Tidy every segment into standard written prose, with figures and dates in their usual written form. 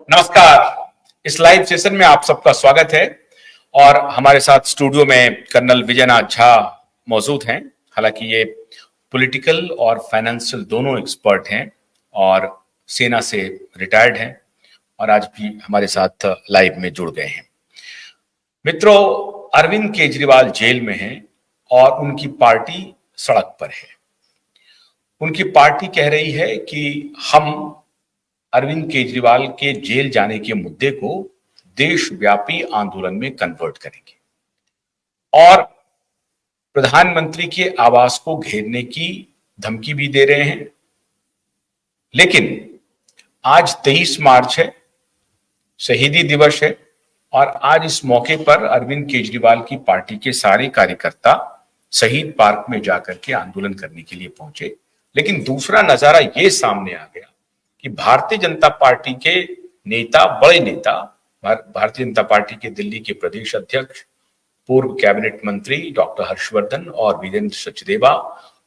नमस्कार। इस live session में आप सबका स्वागत है और हमारे साथ स्टूडियो में कर्नल विजयनाथ झा मौजूद हैं। हालांकि ये पॉलिटिकल और फाइनेंशियल दोनों एक्सपर्ट हैं और सेना से रिटायर्ड हैं और आज भी हमारे साथ लाइव में जुड़ गए हैं। मित्रों, अरविंद केजरीवाल जेल में हैं और उनकी पार्टी सड़क पर है। उनकी पार्टी कह रही है कि हम अरविंद केजरीवाल के जेल जाने के मुद्दे को देशव्यापी आंदोलन में कन्वर्ट करेंगे और प्रधानमंत्री के आवास को घेरने की धमकी भी दे रहे हैं। लेकिन आज 23 मार्च है, शहीदी दिवस है और आज इस मौके पर अरविंद केजरीवाल की पार्टी के सारे कार्यकर्ता शहीद पार्क में जाकर के आंदोलन करने के लिए पहुंचे। लेकिन दूसरा नजारा यह सामने आ गया कि भारतीय जनता पार्टी के नेता, बड़े नेता, भारतीय जनता पार्टी के दिल्ली के प्रदेश अध्यक्ष, पूर्व कैबिनेट मंत्री डॉक्टर हर्षवर्धन और वीरेंद्र सचदेवा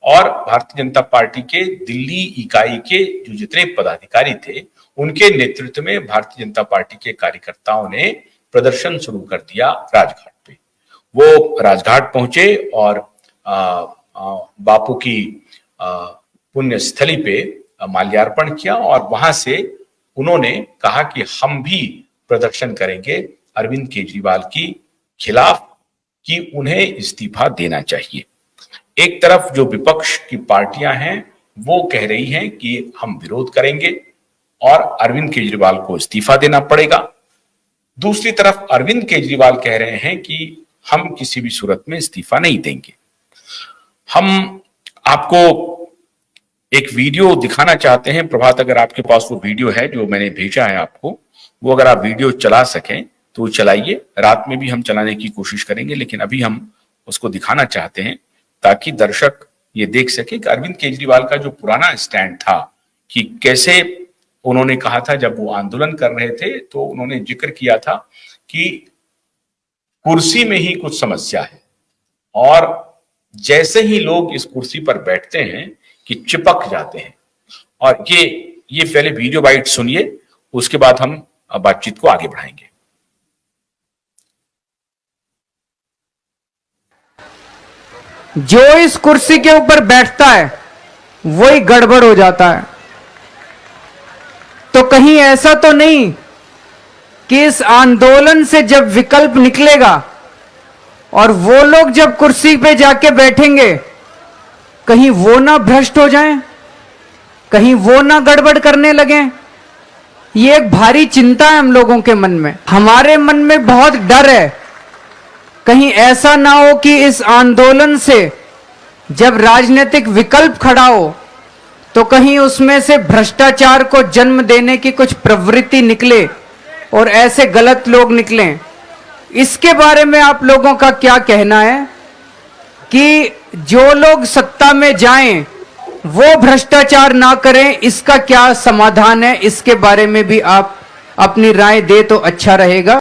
और भारतीय जनता पार्टी के दिल्ली इकाई के जो जितने पदाधिकारी थे, उनके नेतृत्व में भारतीय जनता पार्टी के कार्यकर्ताओं ने प्रदर्शन शुरू कर दिया राजघाट पे। वो राजघाट पहुंचे और बापू की पुण्य स्थली पे माल्यार्पण किया और वहां से उन्होंने कहा कि हम भी प्रदर्शन करेंगे अरविंद केजरीवाल की खिलाफ कि उन्हें इस्तीफा देना चाहिए। एक तरफ जो विपक्ष की पार्टियां हैं वो कह रही हैं कि हम विरोध करेंगे और अरविंद केजरीवाल को इस्तीफा देना पड़ेगा। दूसरी तरफ अरविंद केजरीवाल कह रहे हैं कि हम किसी भी सूरत में इस्तीफा नहीं देंगे। हम आपको एक वीडियो दिखाना चाहते हैं। प्रभात, अगर आपके पास वो वीडियो है जो मैंने भेजा है आपको, वो अगर आप वीडियो चला सकें तो चलाइए। रात में भी हम चलाने की कोशिश करेंगे, लेकिन अभी हम उसको दिखाना चाहते हैं ताकि दर्शक ये देख सके कि अरविंद केजरीवाल का जो पुराना स्टैंड था कि कैसे उन्होंने कहा था जब वो आंदोलन कर रहे थे तो उन्होंने जिक्र किया था कि कुर्सी में ही कुछ समस्या है और जैसे ही लोग इस कुर्सी पर बैठते हैं कि चिपक जाते हैं। और ये पहले वीडियो बाइट सुनिए, उसके बाद हम बातचीत को आगे बढ़ाएंगे। जो इस कुर्सी के ऊपर बैठता है वही गड़बड़ हो जाता है। तो कहीं ऐसा तो नहीं कि इस आंदोलन से जब विकल्प निकलेगा और वो लोग जब कुर्सी पे जाके बैठेंगे, कहीं वो ना भ्रष्ट हो जाएं, कहीं वो ना गड़बड़ करने लगे। ये एक भारी चिंता है हम लोगों के मन में। हमारे मन में बहुत डर है कहीं ऐसा ना हो कि इस आंदोलन से जब राजनीतिक विकल्प खड़ा हो तो कहीं उसमें से भ्रष्टाचार को जन्म देने की कुछ प्रवृत्ति निकले और ऐसे गलत लोग निकलें। इसके बारे में आप लोगों का क्या कहना है कि जो लोग सत्ता में जाएं वो भ्रष्टाचार ना करें, इसका क्या समाधान है? इसके बारे में भी आप अपनी राय दे तो अच्छा रहेगा।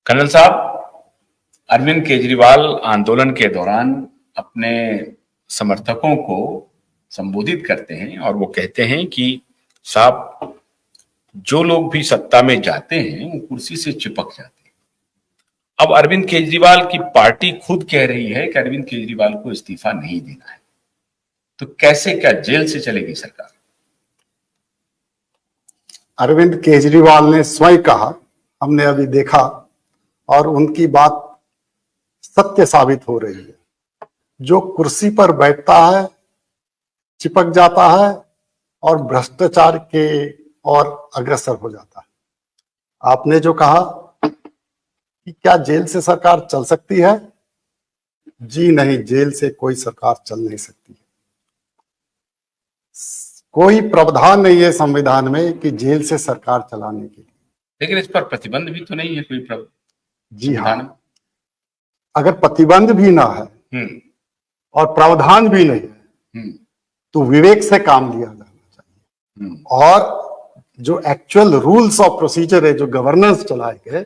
कर्नल साहब, अरविंद केजरीवाल आंदोलन के दौरान अपने समर्थकों को संबोधित करते हैं और वो कहते हैं कि साहब, जो लोग भी सत्ता में जाते हैं वो कुर्सी से चिपक जाते हैं। अब अरविंद केजरीवाल की पार्टी खुद कह रही है कि अरविंद केजरीवाल को इस्तीफा नहीं देना है, तो कैसे, क्या जेल से चलेगी सरकार? अरविंद केजरीवाल ने स्वयं कहा, हमने अभी देखा और उनकी बात सत्य साबित हो रही है। जो कुर्सी पर बैठता है चिपक जाता है और भ्रष्टाचार के और अग्रसर हो जाता है। आपने जो कहा कि क्या जेल से सरकार चल सकती है? जी नहीं, जेल से कोई सरकार चल नहीं सकती है। कोई प्रावधान नहीं है संविधान में कि जेल से सरकार चलाने के लिए। लेकिन इस पर प्रतिबंध भी तो नहीं है कोई जी हाँ, अगर प्रतिबंध भी ना है और प्रावधान भी नहीं है तो विवेक से काम लिया जाना चाहिए। और जो एक्चुअल रूल्स ऑफ प्रोसीजर है, जो गवर्नेंस चलाए गए,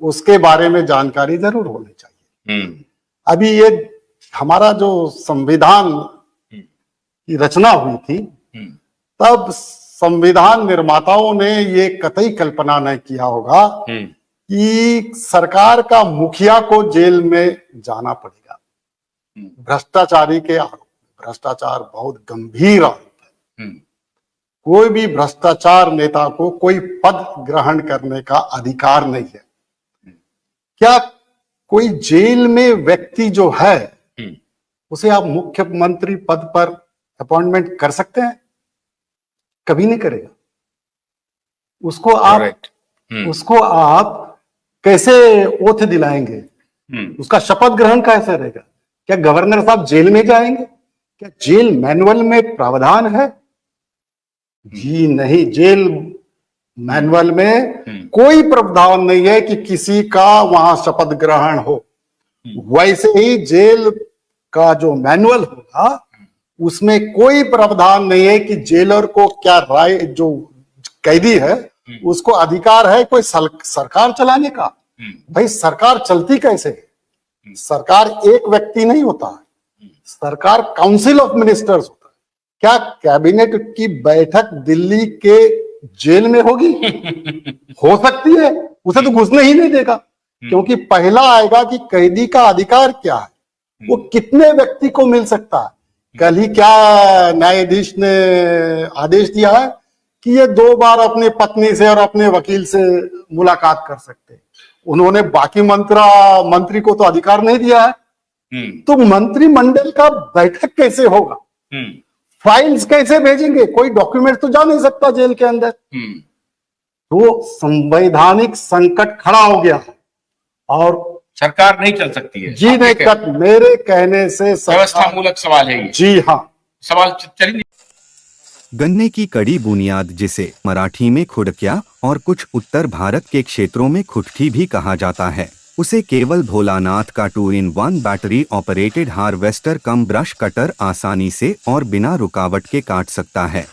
उसके बारे में जानकारी जरूर होनी चाहिए। अभी ये हमारा जो संविधान की रचना हुई थी तब संविधान निर्माताओं ने ये कतई कल्पना नहीं किया होगा कि सरकार का मुखिया को जेल में जाना पड़ेगा भ्रष्टाचारी के आरोप। भ्रष्टाचार बहुत गंभीर आरोप है। कोई भी भ्रष्टाचार नेता को कोई पद ग्रहण करने का अधिकार नहीं है। क्या कोई जेल में व्यक्ति जो है उसे आप मुख्यमंत्री पद पर अपॉइंटमेंट कर सकते हैं? कभी नहीं करेगा। उसको आप कैसे ओथ दिलाएंगे? उसका शपथ ग्रहण कैसे रहेगा? क्या गवर्नर साहब जेल में जाएंगे? क्या जेल मैनुअल में प्रावधान है? जी नहीं, जेल मैनुअल में कोई प्रावधान नहीं है कि किसी का वहां शपथ ग्रहण हो। वैसे ही जेल का जो मैनुअल होगा उसमें कोई प्रावधान नहीं है कि जेलर को क्या राय, जो कैदी है उसको अधिकार है कोई सरकार चलाने का। भाई सरकार चलती कैसे है? सरकार एक व्यक्ति नहीं होता है, सरकार काउंसिल ऑफ मिनिस्टर्स होता है। क्या कैबिनेट की बैठक दिल्ली के जेल में होगी? हो सकती है, उसे तो घुसने ही नहीं देगा, क्योंकि पहला आएगा कि कैदी का अधिकार क्या है, वो कितने व्यक्ति को मिल सकता है। कल ही क्या न्यायाधीश ने आदेश दिया है कि ये 2 बार अपनी पत्नी से और अपने वकील से मुलाकात कर सकते हैं। उन्होंने बाकी मंत्री को तो अधिकार नहीं दिया है। तो मंत्रिमंडल का बैठक कैसे होगा? फाइल्स कैसे भेजेंगे? कोई डॉक्यूमेंट तो जा नहीं सकता जेल के अंदर। तो संवैधानिक संकट खड़ा हो गया और सरकार नहीं चल सकती है। जी नहीं, मेरे कहने से व्यवस्था मूलक सवाल है ये। जी हाँ, सवाल चलिए। गन्ने की कड़ी बुनियाद, जिसे मराठी में खुडक्या और कुछ उत्तर भारत के क्षेत्रों में खुटकी भी कहा जाता है, उसे केवल भोलानाथ का 2-in-1 बैटरी ऑपरेटेड हार्वेस्टर कम ब्रश कटर आसानी से और बिना रुकावट के काट सकता है।